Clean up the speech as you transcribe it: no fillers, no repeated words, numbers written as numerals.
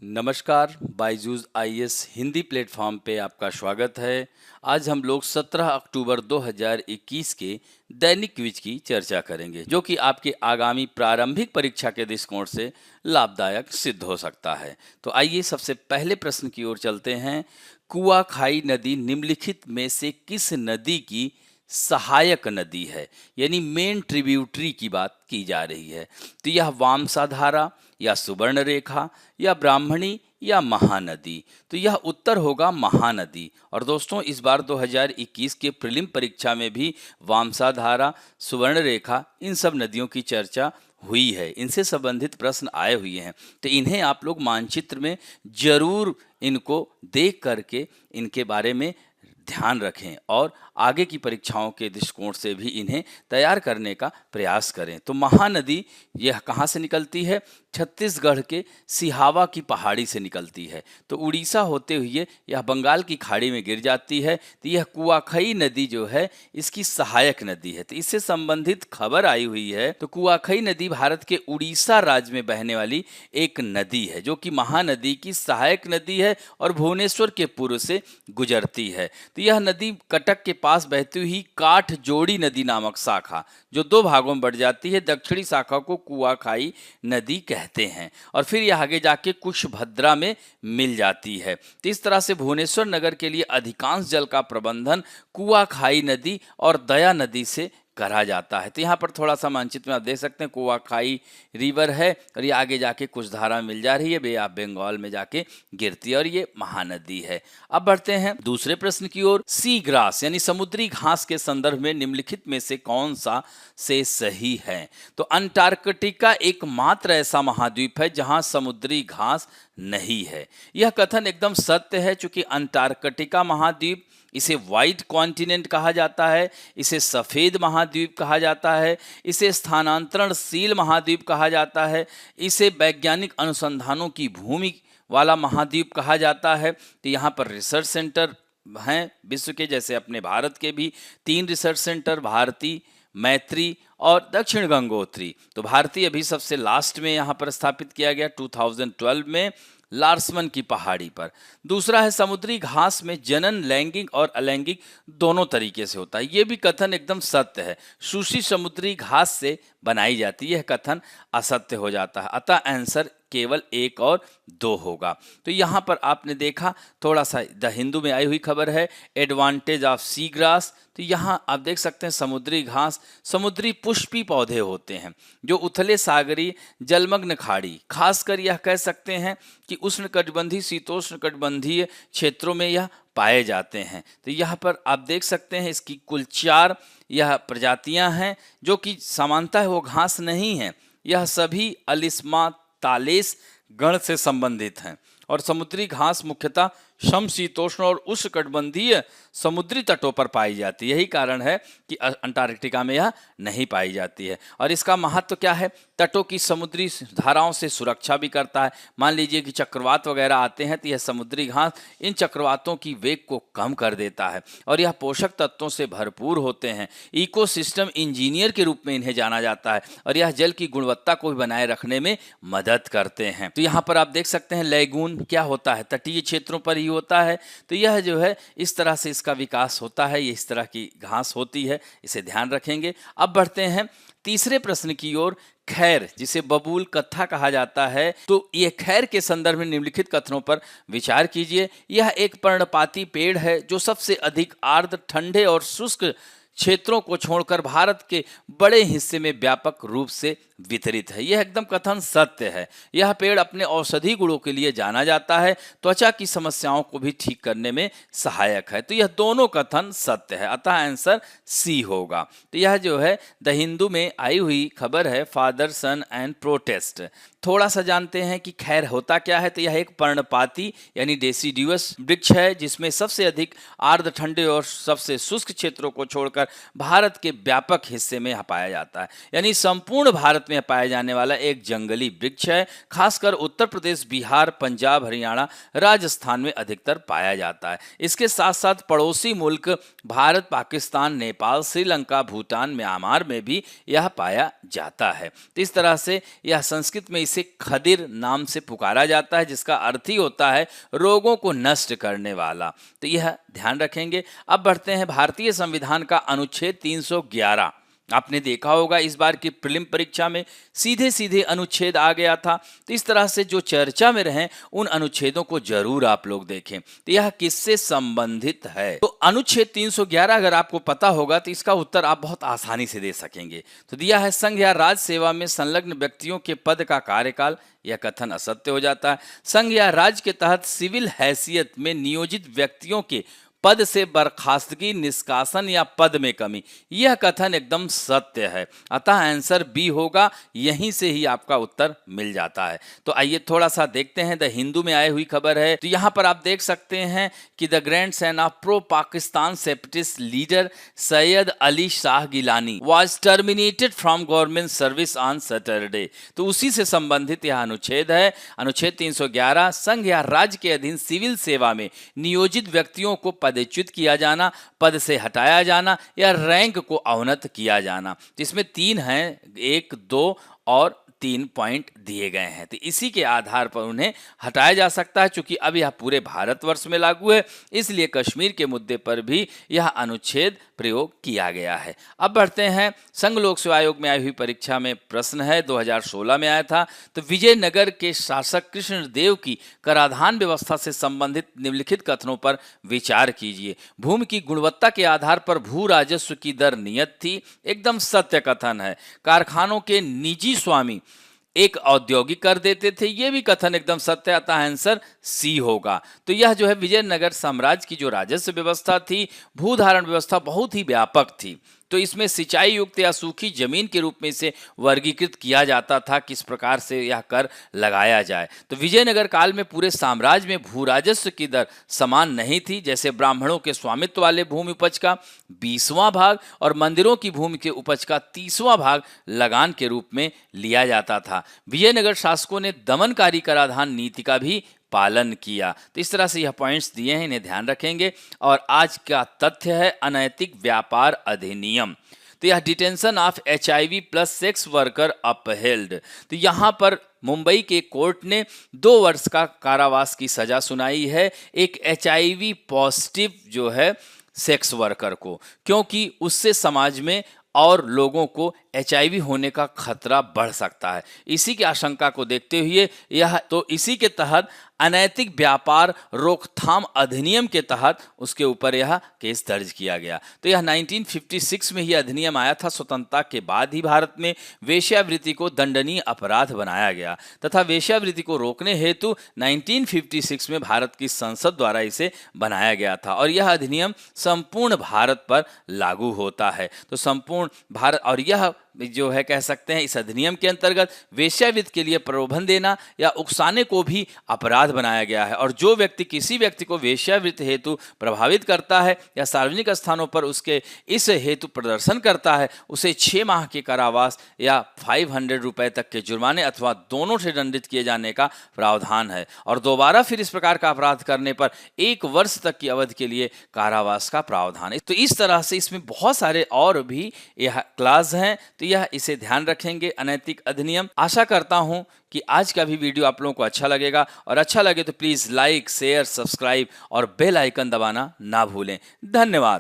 नमस्कार, Byju's IAS Hindi platform पे आपका स्वागत है। आज हम लोग 17 अक्टूबर 2021 के दैनिक क्विज की चर्चा करेंगे, जो कि आपके आगामी प्रारंभिक परीक्षा के दृष्टिकोण से लाभदायक सिद्ध हो सकता है। तो आइए सबसे पहले प्रश्न की ओर चलते हैं। कुआखाई नदी निम्नलिखित में से किस नदी की सहायक नदी है, यानी मेन ट्रिब्यूटरी की बात की जा रही है। तो यह वामसाधारा या सुवर्ण रेखा या ब्राह्मणी या महानदी। तो यह उत्तर होगा महानदी। और दोस्तों, इस बार 2021 के प्रीलिम परीक्षा में भी वामसाधारा, सुवर्ण रेखा, इन सब नदियों की चर्चा हुई है। इनसे संबंधित प्रश्न आए हुए हैं, तो इन्हें आप लोग मानचित्र में जरूर इनको देख करके इनके बारे में ध्यान रखें और आगे की परीक्षाओं के दृष्टिकोण से भी इन्हें तैयार करने का प्रयास करें। तो महानदी यह कहाँ से निकलती है? छत्तीसगढ़ के सिहावा की पहाड़ी से निकलती है। तो उड़ीसा होते हुए यह बंगाल की खाड़ी में गिर जाती है। तो यह कुआखई नदी जो है इसकी सहायक नदी है। तो इससे संबंधित खबर आई हुई है। तो कुआखई नदी भारत के उड़ीसा राज्य में बहने वाली एक नदी है, जो कि महानदी की सहायक नदी है और भुवनेश्वर के पूर्व से गुजरती है। तो यह नदी कटक के पास बहती हुई काठजोड़ी नदी नामक शाखा, जो दो भागों में बढ़ जाती है, दक्षिणी शाखा को कुआखाई नदी कहते हैं और फिर यह आगे जाके कुशभद्रा में मिल जाती है। तो इस तरह से भुवनेश्वर नगर के लिए अधिकांश जल का प्रबंधन कुआखाई नदी और दया नदी से करा जाता है। तो यहाँ पर थोड़ा सा मानचित्र में आप देख सकते हैं, कुआखाई रिवर है और ये आगे जाके कुछ धारा मिल जा रही है, बे ऑफ बंगाल में जाके गिरती है और ये महानदी है। अब बढ़ते हैं दूसरे प्रश्न की ओर। सी ग्रास यानी समुद्री घास के संदर्भ में निम्नलिखित में से कौन सा से सही है? तो अंटार्कटिका एकमात्र ऐसा महाद्वीप है जहां समुद्री घास नहीं है। यह कथन एकदम सत्य है, चूंकि अंटार्कटिका महाद्वीप, इसे व्हाइट कॉन्टिनेंट कहा जाता है, इसे सफ़ेद महाद्वीप कहा जाता है, इसे स्थानांतरणशील महाद्वीप कहा जाता है, इसे वैज्ञानिक अनुसंधानों की भूमि वाला महाद्वीप कहा जाता है। तो यहाँ पर रिसर्च सेंटर हैं विश्व के, जैसे अपने भारत के भी 3 रिसर्च सेंटर, भारती, मैत्री और दक्षिण गंगोत्री। तो भारतीय अभी सबसे लास्ट में यहाँ पर स्थापित किया गया 2012 में लार्समन की पहाड़ी पर। दूसरा है, समुद्री घास में जनन लैंगिक और अलैंगिक दोनों तरीके से होता है। ये भी कथन एकदम सत्य है। सुशी समुद्री घास से बनाई जाती है, यह कथन असत्य हो जाता है। अतः आंसर केवल 1 और 2 होगा। तो यहाँ पर आपने देखा, थोड़ा सा द हिंदू में आई हुई खबर है, एडवांटेज ऑफ सी ग्रास। तो यहाँ आप देख सकते हैं समुद्री घास समुद्री पुष्पी पौधे होते हैं जो उथले सागरीय जलमग्न खाड़ी, खासकर यह कह सकते हैं कि उष्णकटिबंधीय शीतोष्णकटिबंधीय क्षेत्रों में यह पाए जाते हैं। तो यहाँ पर आप देख सकते हैं इसकी कुल 4 यह प्रजातियां हैं, जो कि समानता है वो घास नहीं है। यह सभी अलिस्मा तालेस गण से संबंधित हैं और समुद्री घास मुख्यतः समशीतोष्ण और उष्णकटिबंधीय समुद्री तटों पर पाई जाती है। यही कारण है कि अंटार्कटिका में यह नहीं पाई जाती है। और इसका महत्व क्या है? तटों की समुद्री धाराओं से सुरक्षा भी करता है। मान लीजिए कि चक्रवात वगैरह आते हैं, तो यह समुद्री घास इन चक्रवातों की वेग को कम कर देता है और यह पोषक तत्वों से भरपूर होते हैं। इकोसिस्टम इंजीनियर के रूप में इन्हें जाना जाता है और यह जल की गुणवत्ता को भी बनाए रखने में मदद करते हैं। तो यहाँ पर आप देख सकते हैं लैगून क्या होता है, तटीय क्षेत्रों पर ही होता है। तो यह जो है इस तरह से इसका विकास होता है, ये इस तरह की घास होती है, इसे ध्यान रखेंगे। अब बढ़ते हैं तीसरे प्रश्न की ओर। खैर, जिसे बबूल कत्था कहा जाता है, तो ये खैर के संदर्भ में निम्नलिखित कथनों पर विचार कीजिए। यह एक पर्णपाती पेड़ है जो सबसे अधिक आर्द्र, ठंडे और शुष्क क्षेत्रों को छोड़कर भारत के बड़े हिस्से में व्यापक रूप से वितरित है। यह एकदम कथन सत्य है। यह पेड़ अपने औषधि गुणों के लिए जाना जाता है, त्वचा की समस्याओं को भी ठीक करने में सहायक है। तो यह दोनों कथन सत्य है, अतः आंसर सी होगा। तो यह जो है द हिंदू में आई हुई खबर है, फादर सन एंड प्रोटेस्ट। थोड़ा सा जानते हैं कि खैर होता क्या है। तो यह एक पर्णपाती यानी डेसिडियस वृक्ष है जिसमें सबसे अधिक आर्द्र, ठंडे और सबसे शुष्क क्षेत्रों को छोड़कर भारत के व्यापक हिस्से में पाया जाता है। यानी संपूर्ण भारत में पाया जाने वाला एक जंगली वृक्ष है। खासकर उत्तर प्रदेश, बिहार, पंजाब, हरियाणा, राजस्थान में अधिकतर पाया जाता है। इसके साथ साथ पड़ोसी मुल्क भारत, पाकिस्तान, नेपाल, श्रीलंका, भूटान, म्यांमार में भी यह पाया जाता है। तो इस तरह से यह संस्कृत में इसे खदिर नाम से पुकारा जाता है, जिसका अर्थ ही होता है रोगों को नष्ट करने वाला। तो यह ध्यान रखेंगे। अब बढ़ते हैं भारतीय संविधान का अनुच्छेद 311। आपने देखा होगा इस बार की प्रीलिम परीक्षा में सीधे सीधे अनुच्छेद आ गया था। तो इस तरह से जो चर्चा में रहे उन अनुच्छेदों को जरूर आप लोग देखें। तो यह किससे संबंधित है? तो अनुच्छेद 311 अगर आपको पता होगा तो इसका उत्तर आप बहुत आसानी से दे सकेंगे। तो दिया है, संघ या राज्य सेवा में संलग्न व्यक्तियों के पद का कार्यकाल। यह कथन असत्य हो जाता है। संघ या राज्य के तहत सिविल हैसियत में नियोजित व्यक्तियों के पद से बर्खास्तगी, निष्कासन या पद में कमी, यह कथन एकदम सत्य है। अतः आंसर बी होगा। यहीं से ही आपका उत्तर मिल जाता है। तो आइए थोड़ा सा देखते हैं, द हिंदू में आई हुई खबर है। तो यहाँ पर आप देख सकते हैं कि the grandson of pro Pakistan separatist leader Syed Ali Shah Geelani was terminated from government service on Saturday. तो उसी से संबंधित यह अनुच्छेद है। अनुच्छेद 311, संघ या राज्य के अधीन सिविल सेवा में नियोजित व्यक्तियों को पदच्युत किया जाना, पद से हटाया जाना या रैंक को अवनत किया जाना। जिसमें 3 हैं, 1, 2 और 3 पॉइंट दिए गए हैं। तो इसी के आधार पर उन्हें हटाया जा सकता है। चूंकि अब यह पूरे भारतवर्ष में लागू है, इसलिए कश्मीर के मुद्दे पर भी यह अनुच्छेद प्रयोग किया गया है। अब बढ़ते हैं, संघ लोक सेवा आयोग में आई हुई परीक्षा में प्रश्न है, 2016 में आया था। तो विजयनगर के शासक कृष्णदेव की कराधान व्यवस्था से संबंधित निम्नलिखित कथनों पर विचार कीजिए। भूमि की गुणवत्ता के आधार पर भू राजस्व की दर नियत थी। एकदम सत्य कथन है। कारखानों के निजी स्वामी एक औद्योगिक कर देते थे, यह भी कथन एकदम सत्य। अतः आंसर सी होगा। तो यह जो है विजयनगर साम्राज्य की जो राजस्व व्यवस्था थी, भूधारण व्यवस्था बहुत ही व्यापक थी। तो इसमें सिंचाई युक्त या सूखी जमीन के रूप में इसे वर्गीकृत किया जाता था, किस प्रकार से यह कर लगाया जाए। तो विजयनगर काल में पूरे साम्राज्य में भू राजस्व की दर समान नहीं थी। जैसे ब्राह्मणों के स्वामित्व वाले भूमि उपज का 20वां भाग और मंदिरों की भूमि के उपज का 30वां भाग लगान के रूप में लिया जाता था। विजयनगर शासकों ने दमनकारी कराधान नीति का भी पालन किया। तो इस तरह से यह पॉइंट्स दिए हैं, इन्हें ध्यान रखेंगे। और आज का तथ्य है अनैतिक व्यापार अधिनियम। तो यह detention of HIV plus sex worker upheld. तो यहाँ पर मुंबई के कोर्ट ने 2 वर्ष का कारावास की सजा सुनाई है एक HIV पॉजिटिव जो है सेक्स वर्कर को, क्योंकि उससे समाज में और लोगों को HIV होने का खतरा बढ़ सकता है। इसी की आशंका को देखते हुए इसी के तहत अनैतिक व्यापार रोकथाम अधिनियम के तहत उसके ऊपर यह केस दर्ज किया गया। तो यह 1956 में ही अधिनियम आया था। स्वतंत्रता के बाद ही भारत में वेश्यावृत्ति को दंडनीय अपराध बनाया गया तथा वेश्यावृत्ति को रोकने हेतु 1956 में भारत की संसद द्वारा इसे बनाया गया था और यह अधिनियम संपूर्ण भारत पर लागू होता है। तो संपूर्ण भारत, और यह जो है कह सकते हैं इस अधिनियम के अंतर्गत वेश्यावृत्ति के लिए प्रलोभन देना या उकसाने को भी अपराध बनाया गया है। और जो व्यक्ति किसी व्यक्ति को वेश्यावृत्ति हेतु प्रभावित करता है या सार्वजनिक स्थानों पर उसके इस हेतु प्रदर्शन करता है, उसे 6 माह के कारावास या 500 रुपए तक के जुर्माने अथवा दोनों से दंडित किए जाने का प्रावधान है। और दोबारा फिर इस प्रकार का अपराध करने पर 1 वर्ष तक की अवधि के लिए कारावास का प्रावधान है। तो इस तरह से इसमें बहुत सारे और भी यह क्लास हैं। तो यह इसे ध्यान रखेंगे, अनैतिक अधिनियम। आशा करता हूं कि आज का भी वीडियो आप लोगों को अच्छा लगेगा और अच्छा लगे तो प्लीज लाइक, शेयर, सब्सक्राइब और बेल आइकन दबाना ना भूलें। धन्यवाद।